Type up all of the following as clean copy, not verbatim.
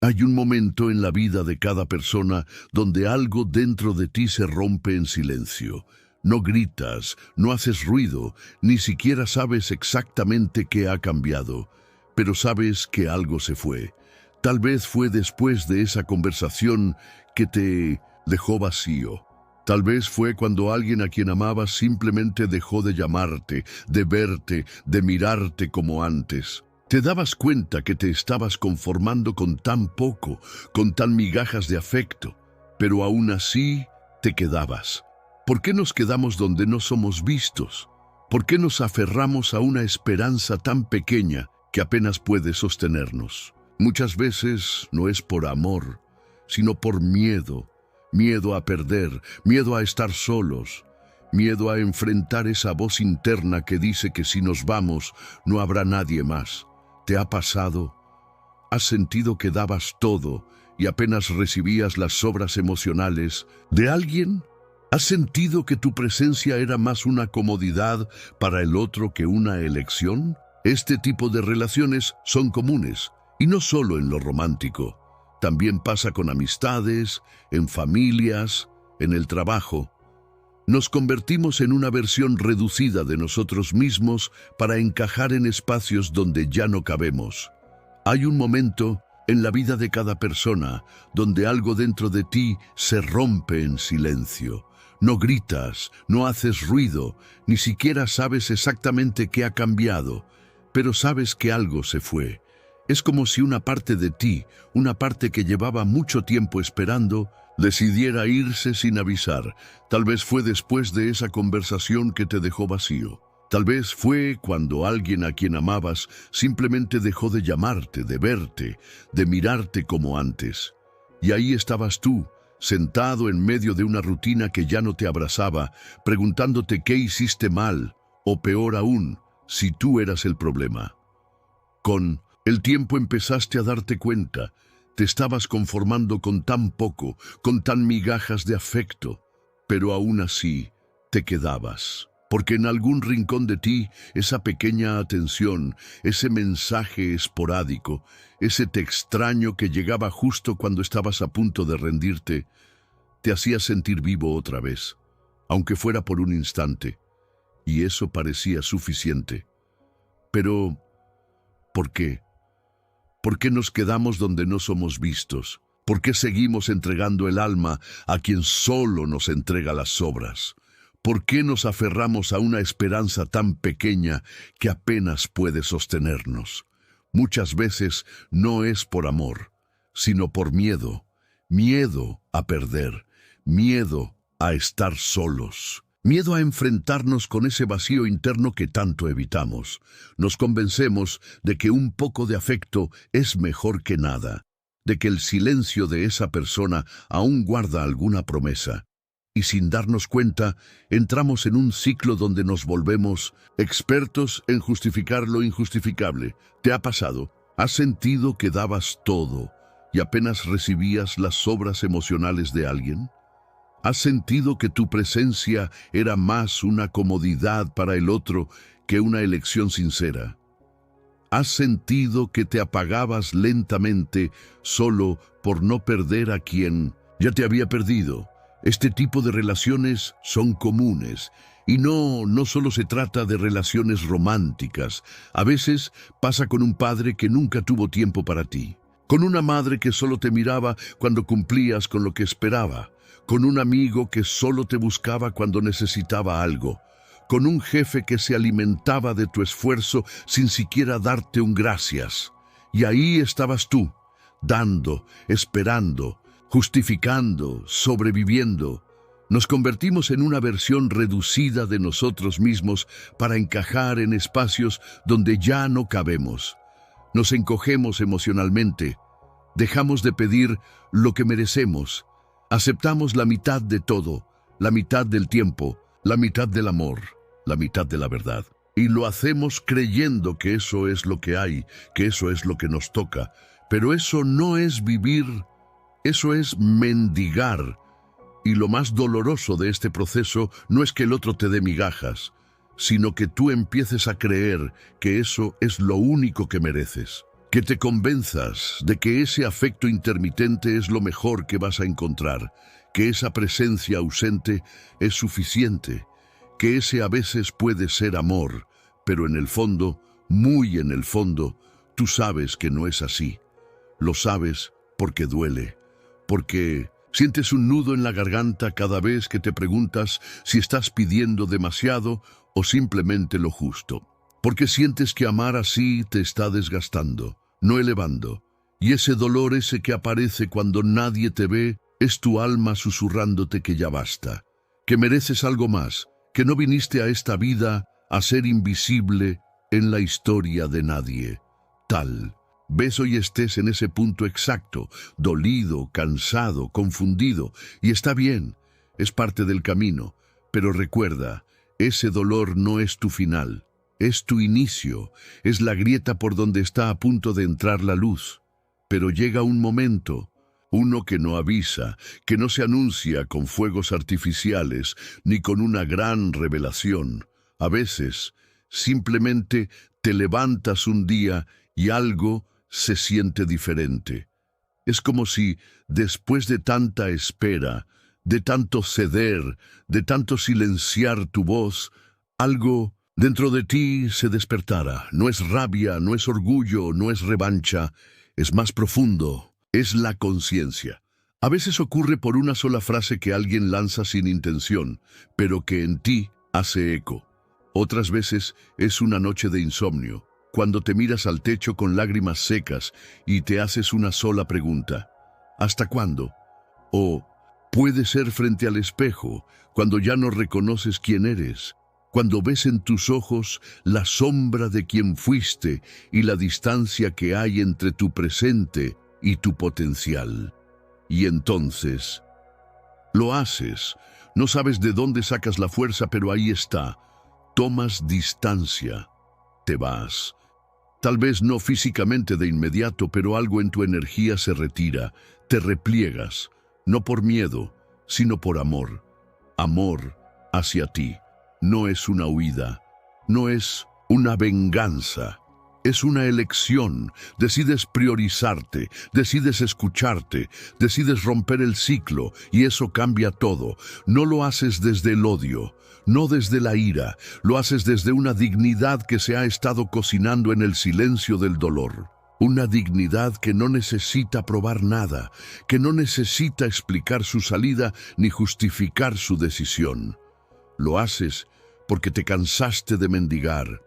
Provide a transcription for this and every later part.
Hay un momento en la vida de cada persona donde algo dentro de ti se rompe en silencio. No gritas, no haces ruido, ni siquiera sabes exactamente qué ha cambiado, pero sabes que algo se fue. Tal vez fue después de esa conversación que te dejó vacío. Tal vez fue cuando alguien a quien amabas simplemente dejó de llamarte, de verte, de mirarte como antes. Te dabas cuenta que te estabas conformando con tan poco, con tan migajas de afecto, pero aún así te quedabas. ¿Por qué nos quedamos donde no somos vistos? ¿Por qué nos aferramos a una esperanza tan pequeña que apenas puede sostenernos? Muchas veces no es por amor, sino por miedo. Miedo a perder, miedo a estar solos, miedo a enfrentar esa voz interna que dice que si nos vamos no habrá nadie más. ¿Te ha pasado? ¿Has sentido que dabas todo y apenas recibías las sobras emocionales de alguien? ¿Has sentido que tu presencia era más una comodidad para el otro que una elección? Este tipo de relaciones son comunes, y no solo en lo romántico. También pasa con amistades, en familias, en el trabajo. Nos convertimos en una versión reducida de nosotros mismos para encajar en espacios donde ya no cabemos. Hay un momento en la vida de cada persona donde algo dentro de ti se rompe en silencio. No gritas, no haces ruido, ni siquiera sabes exactamente qué ha cambiado, pero sabes que algo se fue. Es como si una parte de ti, una parte que llevaba mucho tiempo esperando, decidiera irse sin avisar. Tal vez fue después de esa conversación que te dejó vacío. Tal vez fue cuando alguien a quien amabas simplemente dejó de llamarte, de verte, de mirarte como antes. Y ahí estabas tú, sentado en medio de una rutina que ya no te abrazaba, preguntándote qué hiciste mal, o peor aún, si tú eras el problema. Con el tiempo empezaste a darte cuenta. Te estabas conformando con tan poco, con tan migajas de afecto, pero aún así te quedabas. Porque en algún rincón de ti, esa pequeña atención, ese mensaje esporádico, ese te extraño que llegaba justo cuando estabas a punto de rendirte, te hacía sentir vivo otra vez, aunque fuera por un instante, y eso parecía suficiente. Pero, ¿por qué? ¿Por qué nos quedamos donde no somos vistos? ¿Por qué seguimos entregando el alma a quien solo nos entrega las sobras? ¿Por qué nos aferramos a una esperanza tan pequeña que apenas puede sostenernos? Muchas veces no es por amor, sino por miedo. Miedo a perder, miedo a estar solos. Miedo a enfrentarnos con ese vacío interno que tanto evitamos. Nos convencemos de que un poco de afecto es mejor que nada, de que el silencio de esa persona aún guarda alguna promesa. Y sin darnos cuenta, entramos en un ciclo donde nos volvemos expertos en justificar lo injustificable. ¿Te ha pasado? ¿Has sentido que dabas todo y apenas recibías las sobras emocionales de alguien? ¿Has sentido que tu presencia era más una comodidad para el otro que una elección sincera? ¿Has sentido que te apagabas lentamente solo por no perder a quien ya te había perdido? Este tipo de relaciones son comunes y no solo se trata de relaciones románticas. A veces pasa con un padre que nunca tuvo tiempo para ti, con una madre que solo te miraba cuando cumplías con lo que esperaba, con un amigo que solo te buscaba cuando necesitaba algo, con un jefe que se alimentaba de tu esfuerzo sin siquiera darte un gracias. Y ahí estabas tú, dando, esperando, justificando, sobreviviendo. Nos convertimos en una versión reducida de nosotros mismos para encajar en espacios donde ya no cabemos. Nos encogemos emocionalmente, dejamos de pedir lo que merecemos, aceptamos la mitad de todo, la mitad del tiempo, la mitad del amor, la mitad de la verdad. Y lo hacemos creyendo que eso es lo que hay, que eso es lo que nos toca. Pero eso no es vivir, eso es mendigar. Y lo más doloroso de este proceso no es que el otro te dé migajas, sino que tú empieces a creer que eso es lo único que mereces. Que te convenzas de que ese afecto intermitente es lo mejor que vas a encontrar, que esa presencia ausente es suficiente, que ese a veces puede ser amor, pero en el fondo, muy en el fondo, tú sabes que no es así. Lo sabes porque duele, porque sientes un nudo en la garganta cada vez que te preguntas si estás pidiendo demasiado o simplemente lo justo. Porque sientes que amar así te está desgastando, no elevando. Y ese dolor ese que aparece cuando nadie te ve es tu alma susurrándote que ya basta, que mereces algo más, que no viniste a esta vida a ser invisible en la historia de nadie. Tal vez hoy estés en ese punto exacto, dolido, cansado, confundido, y está bien, es parte del camino, pero recuerda, ese dolor no es tu final. Es tu inicio, es la grieta por donde está a punto de entrar la luz. Pero llega un momento, uno que no avisa, que no se anuncia con fuegos artificiales ni con una gran revelación. A veces, simplemente te levantas un día y algo se siente diferente. Es como si, después de tanta espera, de tanto ceder, de tanto silenciar tu voz, algo dentro de ti se despertara. No es rabia, no es orgullo, no es revancha, es más profundo, es la conciencia. A veces ocurre por una sola frase que alguien lanza sin intención, pero que en ti hace eco. Otras veces es una noche de insomnio, cuando te miras al techo con lágrimas secas y te haces una sola pregunta: ¿hasta cuándo? O puede ser frente al espejo, cuando ya no reconoces quién eres, cuando ves en tus ojos la sombra de quien fuiste y la distancia que hay entre tu presente y tu potencial. Y entonces, lo haces. No sabes de dónde sacas la fuerza, pero ahí está. Tomas distancia. Te vas. Tal vez no físicamente de inmediato, pero algo en tu energía se retira. Te repliegas, no por miedo, sino por amor. Amor hacia ti. No es una huida, no es una venganza, es una elección. Decides priorizarte, decides escucharte, decides romper el ciclo y eso cambia todo. No lo haces desde el odio, no desde la ira, lo haces desde una dignidad que se ha estado cocinando en el silencio del dolor. Una dignidad que no necesita probar nada, que no necesita explicar su salida ni justificar su decisión. Lo haces porque te cansaste de mendigar,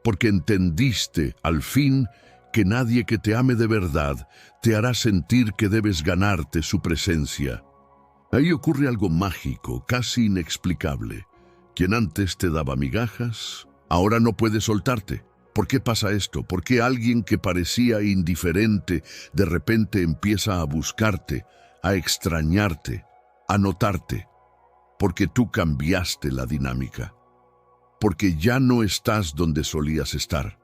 porque entendiste, al fin, que nadie que te ame de verdad te hará sentir que debes ganarte su presencia. Ahí ocurre algo mágico, casi inexplicable. Quien antes te daba migajas, ahora no puede soltarte. ¿Por qué pasa esto? ¿Por qué alguien que parecía indiferente de repente empieza a buscarte, a extrañarte, a notarte? Porque tú cambiaste la dinámica. Porque ya no estás donde solías estar.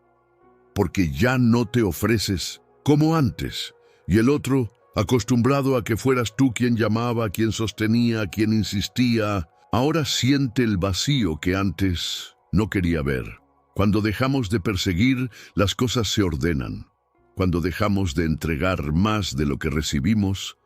Porque ya no te ofreces como antes. Y el otro, acostumbrado a que fueras tú quien llamaba, quien sostenía, quien insistía, ahora siente el vacío que antes no quería ver. Cuando dejamos de perseguir, las cosas se ordenan. Cuando dejamos de entregar más de lo que recibimos,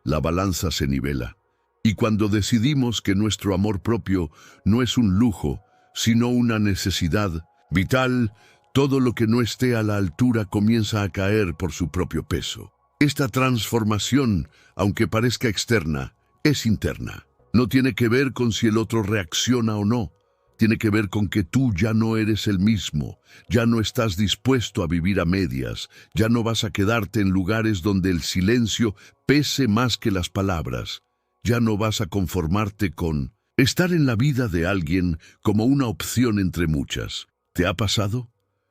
la balanza se nivela. Y cuando decidimos que nuestro amor propio no es un lujo, sino una necesidad vital, todo lo que no esté a la altura comienza a caer por su propio peso. Esta transformación, aunque parezca externa, es interna. No tiene que ver con si el otro reacciona o no. Tiene que ver con que tú ya no eres el mismo, ya no estás dispuesto a vivir a medias, ya no vas a quedarte en lugares donde el silencio pese más que las palabras, ya no vas a conformarte con estar en la vida de alguien como una opción entre muchas. ¿Te ha pasado?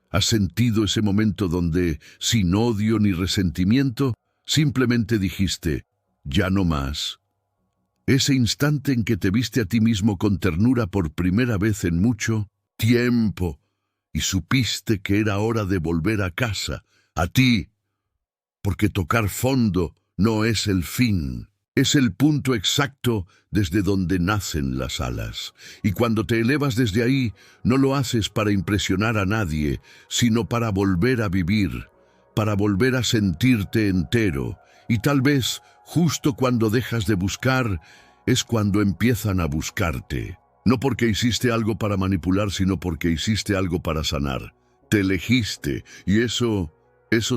¿Has sentido ese momento donde, sin odio ni resentimiento, simplemente dijiste, ya no más? Ese instante en que te viste a ti mismo con ternura por primera vez en mucho tiempo y supiste que era hora de volver a casa, a ti, porque tocar fondo no es el fin, es el punto exacto desde donde nacen las alas. Y cuando te elevas desde ahí, no lo haces para impresionar a nadie, sino para volver a vivir, para volver a sentirte entero, y tal vez, justo cuando dejas de buscar, es cuando empiezan a buscarte. No porque hiciste algo para manipular, sino porque hiciste algo para sanar. Te elegiste, y eso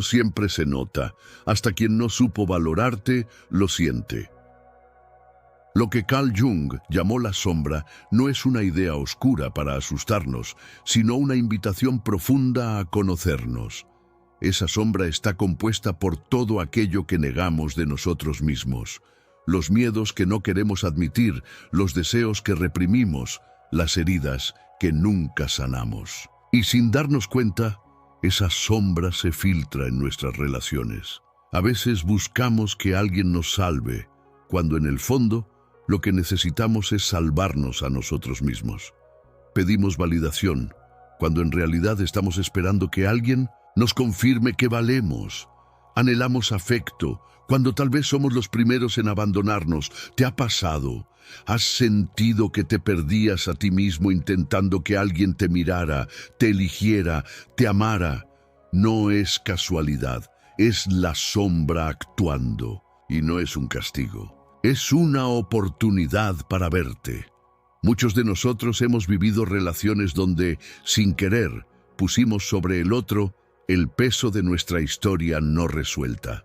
siempre se nota. Hasta quien no supo valorarte, lo siente. Lo que Carl Jung llamó la sombra no es una idea oscura para asustarnos, sino una invitación profunda a conocernos. Esa sombra está compuesta por todo aquello que negamos de nosotros mismos. Los miedos que no queremos admitir, los deseos que reprimimos, las heridas que nunca sanamos. Y sin darnos cuenta, esa sombra se filtra en nuestras relaciones. A veces buscamos que alguien nos salve, cuando en el fondo lo que necesitamos es salvarnos a nosotros mismos. Pedimos validación, cuando en realidad estamos esperando que alguien nos confirme que valemos. Anhelamos afecto, cuando tal vez somos los primeros en abandonarnos. ¿Te ha pasado? ¿Has sentido que te perdías a ti mismo intentando que alguien te mirara, te eligiera, te amara? No es casualidad, es la sombra actuando, y no es un castigo. Es una oportunidad para verte. Muchos de nosotros hemos vivido relaciones donde, sin querer, pusimos sobre el otro el peso de nuestra historia no resuelta.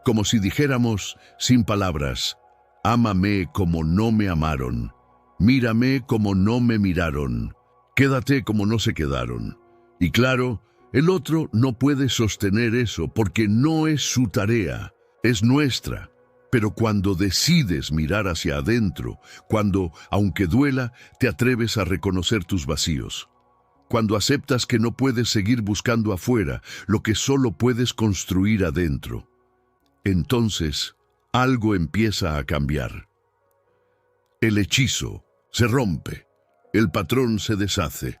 Como si dijéramos, sin palabras, ámame como no me amaron, mírame como no me miraron, quédate como no se quedaron. Y claro, el otro no puede sostener eso porque no es su tarea, es nuestra. Pero cuando decides mirar hacia adentro, cuando, aunque duela, te atreves a reconocer tus vacíos, cuando aceptas que no puedes seguir buscando afuera lo que solo puedes construir adentro, entonces algo empieza a cambiar. El hechizo se rompe, el patrón se deshace,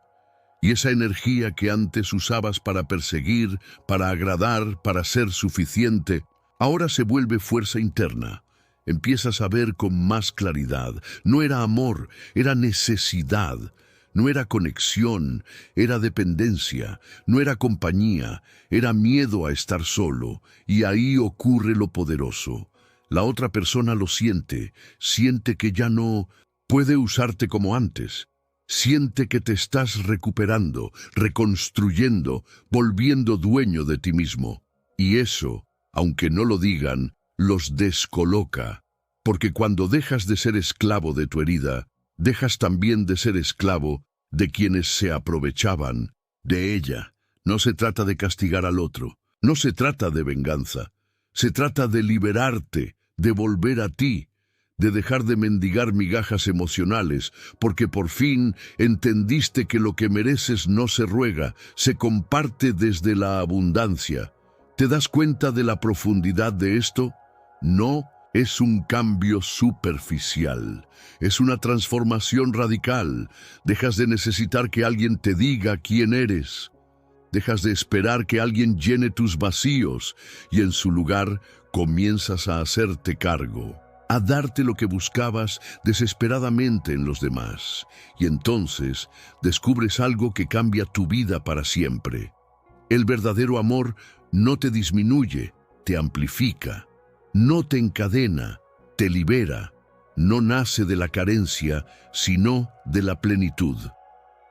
y esa energía que antes usabas para perseguir, para agradar, para ser suficiente, ahora se vuelve fuerza interna. Empiezas a ver con más claridad. No era amor, era necesidad. No era conexión, era dependencia. No era compañía, era miedo a estar solo. Y ahí ocurre lo poderoso. La otra persona lo siente, siente que ya no puede usarte como antes. Siente que te estás recuperando, reconstruyendo, volviendo dueño de ti mismo. Y eso, aunque no lo digan, los descoloca, porque cuando dejas de ser esclavo de tu herida, dejas también de ser esclavo de quienes se aprovechaban de ella. No se trata de castigar al otro, no se trata de venganza, se trata de liberarte, de volver a ti, de dejar de mendigar migajas emocionales, porque por fin entendiste que lo que mereces no se ruega, se comparte desde la abundancia. ¿Te das cuenta de la profundidad de esto? No es un cambio superficial, es una transformación radical. Dejas de necesitar que alguien te diga quién eres. Dejas de esperar que alguien llene tus vacíos y en su lugar comienzas a hacerte cargo, a darte lo que buscabas desesperadamente en los demás. Y entonces descubres algo que cambia tu vida para siempre. El verdadero amor no te disminuye, te amplifica, no te encadena, te libera, no nace de la carencia, sino de la plenitud.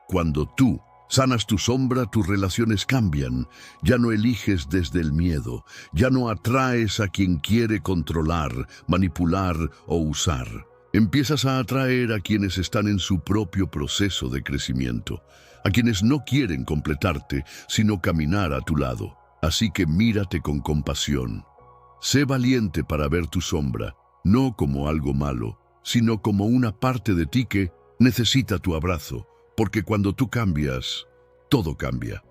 Cuando tú sanas tu sombra, tus relaciones cambian. Ya no eliges desde el miedo, ya no atraes a quien quiere controlar, manipular o usar. Empiezas a atraer a quienes están en su propio proceso de crecimiento, a quienes no quieren completarte, sino caminar a tu lado. Así que mírate con compasión. Sé valiente para ver tu sombra, no como algo malo, sino como una parte de ti que necesita tu abrazo, porque cuando tú cambias, todo cambia.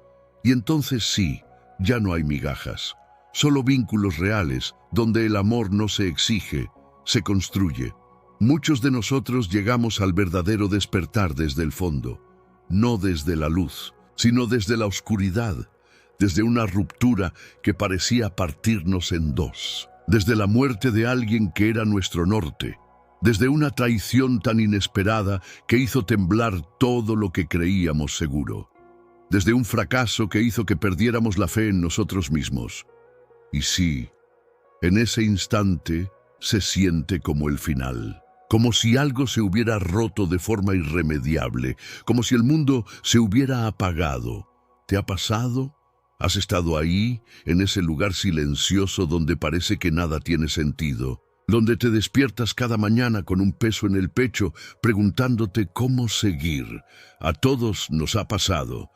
Y entonces sí, ya no hay migajas, solo vínculos reales, donde el amor no se exige, se construye. Muchos de nosotros llegamos al verdadero despertar desde el fondo, no desde la luz, sino desde la oscuridad, desde una ruptura que parecía partirnos en dos, desde la muerte de alguien que era nuestro norte, desde una traición tan inesperada que hizo temblar todo lo que creíamos seguro. desde un fracaso que hizo que perdiéramos la fe en nosotros mismos. Y sí, en ese instante se siente como el final, como si algo se hubiera roto de forma irremediable, como si el mundo se hubiera apagado. ¿Te ha pasado? ¿Has estado ahí, en ese lugar silencioso donde parece que nada tiene sentido? Donde te despiertas cada mañana con un peso en el pecho, preguntándote cómo seguir. A todos nos ha pasado,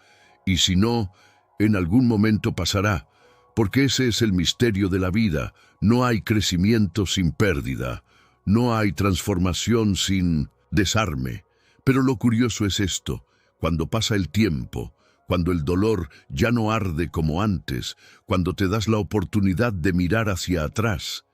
y si no, en algún momento pasará, porque ese es el misterio de la vida. No hay crecimiento sin pérdida, no hay transformación sin desarme. Pero lo curioso es esto: cuando pasa el tiempo, cuando el dolor ya no arde como antes, cuando te das la oportunidad de mirar hacia atrás,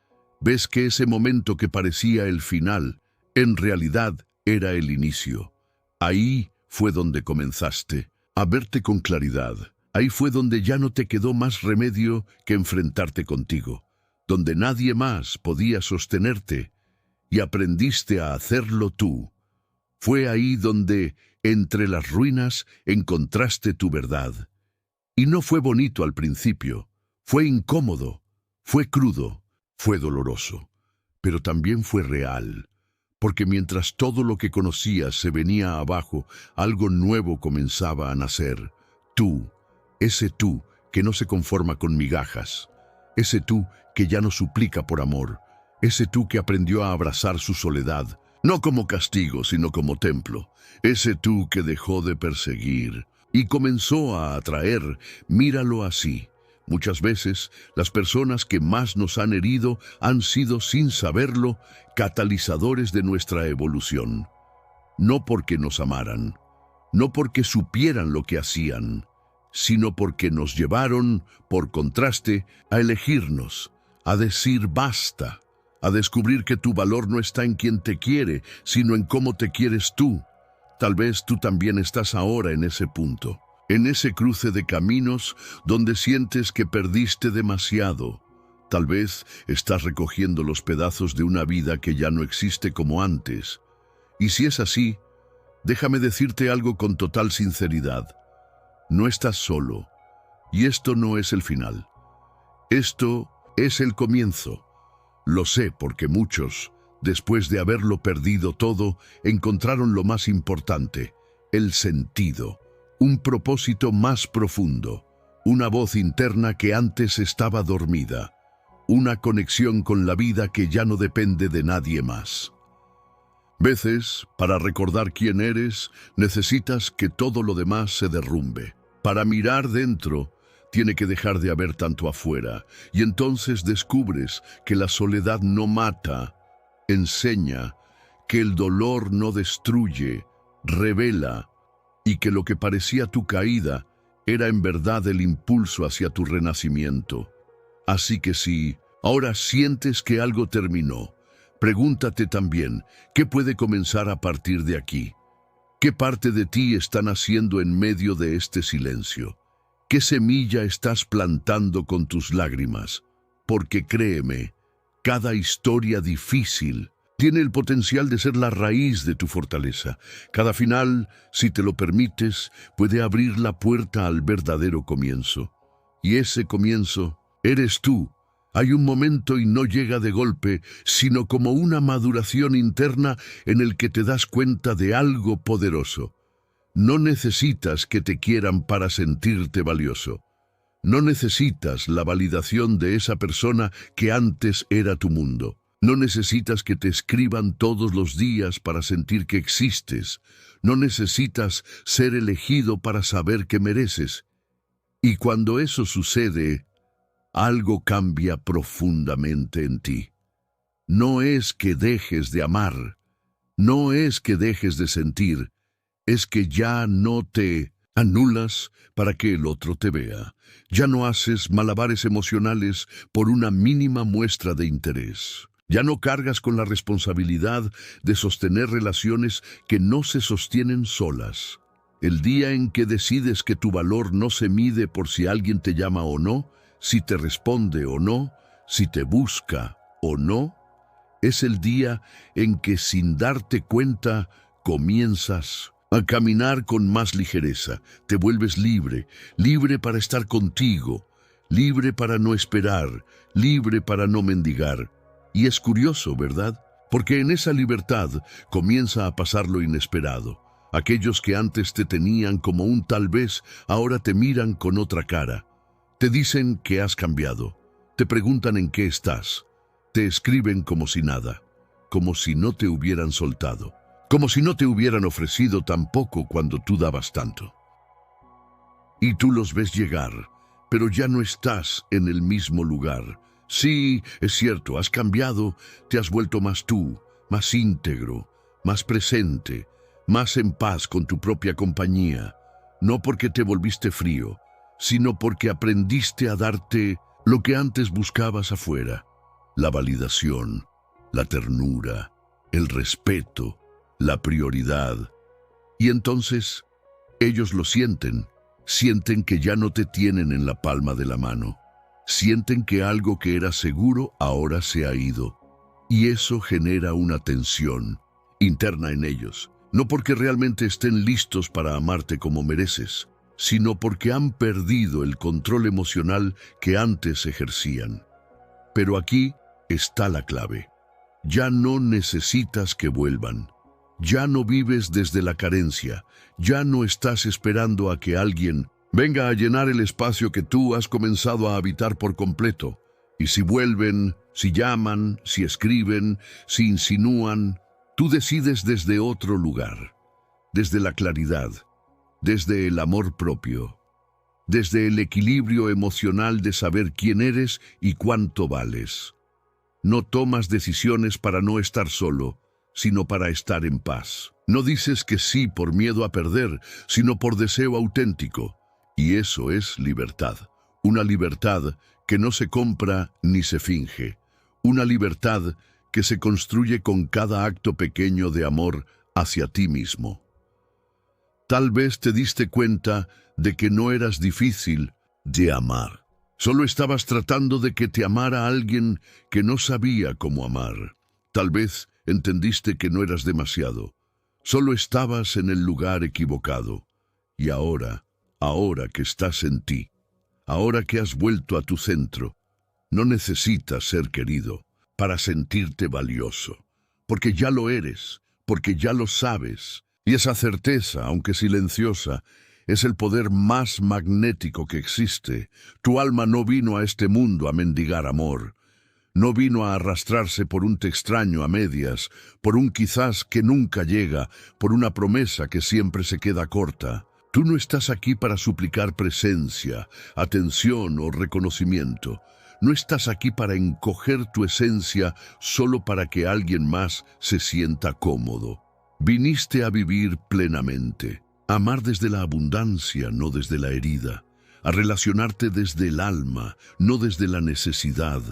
ves que ese momento que parecía el final, en realidad era el inicio. Ahí fue donde comenzaste a verte con claridad. Ahí fue donde ya no te quedó más remedio que enfrentarte contigo, donde nadie más podía sostenerte y aprendiste a hacerlo tú. Fue ahí donde, entre las ruinas, encontraste tu verdad. Y no fue bonito al principio, fue incómodo, fue crudo, fue doloroso, pero también fue real, porque mientras todo lo que conocías se venía abajo, algo nuevo comenzaba a nacer. Tú, ese tú que no se conforma con migajas, ese tú que ya no suplica por amor, ese tú que aprendió a abrazar su soledad, no como castigo, sino como templo, ese tú que dejó de perseguir y comenzó a atraer. Míralo así. Muchas veces, las personas que más nos han herido han sido, sin saberlo, catalizadores de nuestra evolución. No porque nos amaran, no porque supieran lo que hacían, sino porque nos llevaron, por contraste, a elegirnos, a decir basta, a descubrir que tu valor no está en quien te quiere, sino en cómo te quieres tú. Tal vez tú también estás ahora en ese punto, en ese cruce de caminos donde sientes que perdiste demasiado. Tal vez estás recogiendo los pedazos de una vida que ya no existe como antes. Y si es así, déjame decirte algo con total sinceridad. No estás solo, y esto no es el final. Esto es el comienzo. Lo sé porque muchos, después de haberlo perdido todo, encontraron lo más importante: el sentido, un propósito más profundo, una voz interna que antes estaba dormida, una conexión con la vida que ya no depende de nadie más. Veces, para recordar quién eres, necesitas que todo lo demás se derrumbe. Para mirar dentro, tiene que dejar de haber tanto afuera, y entonces descubres que la soledad no mata, enseña, que el dolor no destruye, revela, y que lo que parecía tu caída era en verdad el impulso hacia tu renacimiento. Así que si ahora sientes que algo terminó, pregúntate también, ¿qué puede comenzar a partir de aquí? ¿Qué parte de ti está naciendo en medio de este silencio? ¿Qué semilla estás plantando con tus lágrimas? Porque créeme, cada historia difícil tiene el potencial de ser la raíz de tu fortaleza. Cada final, si te lo permites, puede abrir la puerta al verdadero comienzo. Y ese comienzo eres tú. Hay un momento y no llega de golpe, sino como una maduración interna en el que te das cuenta de algo poderoso. No necesitas que te quieran para sentirte valioso. No necesitas la validación de esa persona que antes era tu mundo. No necesitas que te escriban todos los días para sentir que existes. No necesitas ser elegido para saber que mereces. Y cuando eso sucede, algo cambia profundamente en ti. No es que dejes de amar, no es que dejes de sentir, es que ya no te anulas para que el otro te vea. Ya no haces malabares emocionales por una mínima muestra de interés. Ya no cargas con la responsabilidad de sostener relaciones que no se sostienen solas. El día en que decides que tu valor no se mide por si alguien te llama o no, si te responde o no, si te busca o no, es el día en que, sin darte cuenta, comienzas a caminar con más ligereza. Te vuelves libre, libre para estar contigo, libre para no esperar, libre para no mendigar. Y es curioso, ¿verdad? Porque en esa libertad comienza a pasar lo inesperado. Aquellos que antes te tenían como un tal vez, ahora te miran con otra cara. Te dicen que has cambiado. Te preguntan en qué estás. Te escriben como si nada, como si no te hubieran soltado, como si no te hubieran ofrecido tan poco cuando tú dabas tanto. Y tú los ves llegar, pero ya no estás en el mismo lugar. Sí, es cierto, has cambiado, te has vuelto más tú, más íntegro, más presente, más en paz con tu propia compañía, no porque te volviste frío, sino porque aprendiste a darte lo que antes buscabas afuera: la validación, la ternura, el respeto, la prioridad. Y entonces ellos lo sienten que ya no te tienen en la palma de la mano, sienten que algo que era seguro ahora se ha ido. Y eso genera una tensión interna en ellos, no porque realmente estén listos para amarte como mereces, sino porque han perdido el control emocional que antes ejercían. Pero aquí está la clave. Ya no necesitas que vuelvan. Ya no vives desde la carencia. Ya no estás esperando a que alguien venga a llenar el espacio que tú has comenzado a habitar por completo. Y si vuelven, si llaman, si escriben, si insinúan, tú decides desde otro lugar, desde la claridad, desde el amor propio, desde el equilibrio emocional de saber quién eres y cuánto vales. No tomas decisiones para no estar solo, sino para estar en paz. No dices que sí por miedo a perder, sino por deseo auténtico. Y eso es libertad. Una libertad que no se compra ni se finge. Una libertad que se construye con cada acto pequeño de amor hacia ti mismo. Tal vez te diste cuenta de que no eras difícil de amar. Solo estabas tratando de que te amara alguien que no sabía cómo amar. Tal vez entendiste que no eras demasiado. Solo estabas en el lugar equivocado. Y ahora que estás en ti, ahora que has vuelto a tu centro, no necesitas ser querido para sentirte valioso, porque ya lo eres, porque ya lo sabes. Y esa certeza, aunque silenciosa, es el poder más magnético que existe. Tu alma no vino a este mundo a mendigar amor. No vino a arrastrarse por un te extraño a medias, por un quizás que nunca llega, por una promesa que siempre se queda corta. Tú no estás aquí para suplicar presencia, atención o reconocimiento. No estás aquí para encoger tu esencia solo para que alguien más se sienta cómodo. Viniste a vivir plenamente, a amar desde la abundancia, no desde la herida, a relacionarte desde el alma, no desde la necesidad.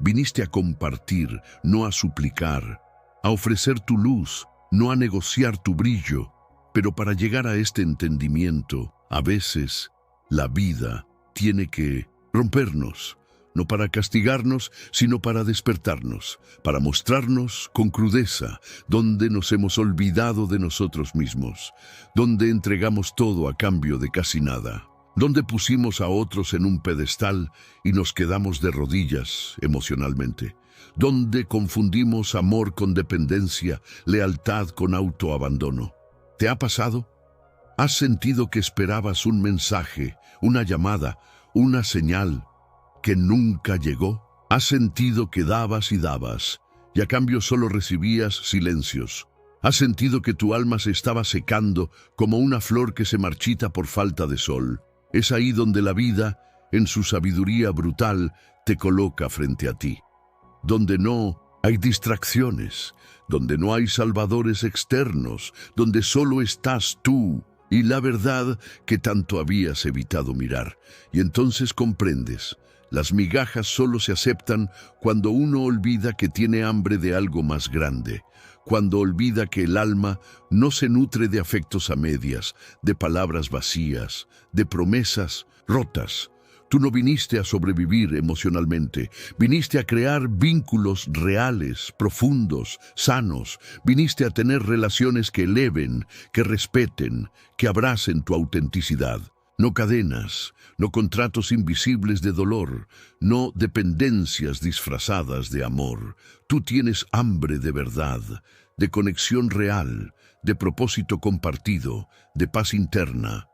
Viniste a compartir, no a suplicar, a ofrecer tu luz, no a negociar tu brillo. Pero para llegar a este entendimiento, a veces, la vida tiene que rompernos, no para castigarnos, sino para despertarnos, para mostrarnos con crudeza donde nos hemos olvidado de nosotros mismos, donde entregamos todo a cambio de casi nada, donde pusimos a otros en un pedestal y nos quedamos de rodillas emocionalmente, donde confundimos amor con dependencia, lealtad con autoabandono. ¿Te ha pasado? ¿Has sentido que esperabas un mensaje, una llamada, una señal que nunca llegó? ¿Has sentido que dabas y dabas y a cambio solo recibías silencios? ¿Has sentido que tu alma se estaba secando como una flor que se marchita por falta de sol? Es ahí donde la vida, en su sabiduría brutal, te coloca frente a ti. Donde no hay distracciones, donde no hay salvadores externos, donde solo estás tú y la verdad que tanto habías evitado mirar. Y entonces comprendes, las migajas solo se aceptan cuando uno olvida que tiene hambre de algo más grande, cuando olvida que el alma no se nutre de afectos a medias, de palabras vacías, de promesas rotas, Tú no viniste a sobrevivir emocionalmente, viniste a crear vínculos reales, profundos, sanos. Viniste a tener relaciones que eleven, que respeten, que abracen tu autenticidad. No cadenas, no contratos invisibles de dolor, no dependencias disfrazadas de amor. Tú tienes hambre de verdad, de conexión real, de propósito compartido, de paz interna.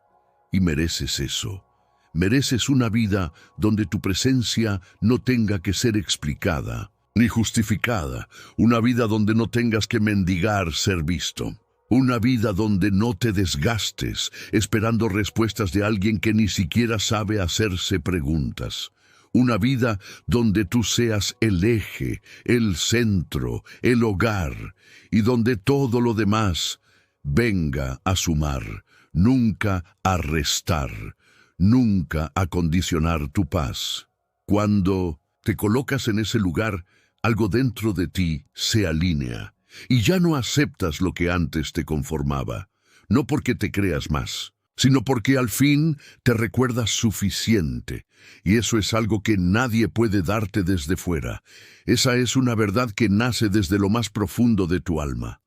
Y mereces eso. Mereces una vida donde tu presencia no tenga que ser explicada ni justificada. Una vida donde no tengas que mendigar ser visto. Una vida donde no te desgastes esperando respuestas de alguien que ni siquiera sabe hacerse preguntas. Una vida donde tú seas el eje, el centro, el hogar, y donde todo lo demás venga a sumar, nunca a restar, nunca a condicionar tu paz. Cuando te colocas en ese lugar, algo dentro de ti se alinea. Y ya no aceptas lo que antes te conformaba, no porque te creas más, sino porque al fin te recuerdas suficiente. Y eso es algo que nadie puede darte desde fuera. Esa es una verdad que nace desde lo más profundo de tu alma.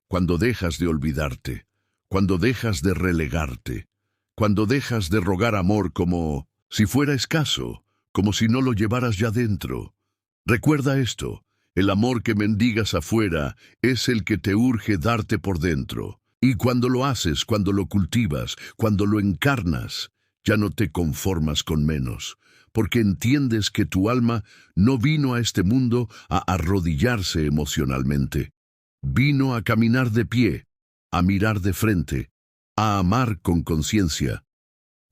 Cuando dejas de olvidarte, cuando dejas de relegarte, cuando dejas de rogar amor como si fuera escaso, como si no lo llevaras ya dentro. Recuerda esto. El amor que mendigas afuera es el que te urge darte por dentro. Y cuando lo haces, cuando lo cultivas, cuando lo encarnas, ya no te conformas con menos, porque entiendes que tu alma no vino a este mundo a arrodillarse emocionalmente. Vino a caminar de pie, a mirar de frente, a amar con conciencia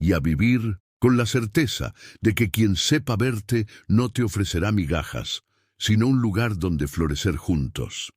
y a vivir con la certeza de que quien sepa verte no te ofrecerá migajas, sino un lugar donde florecer juntos.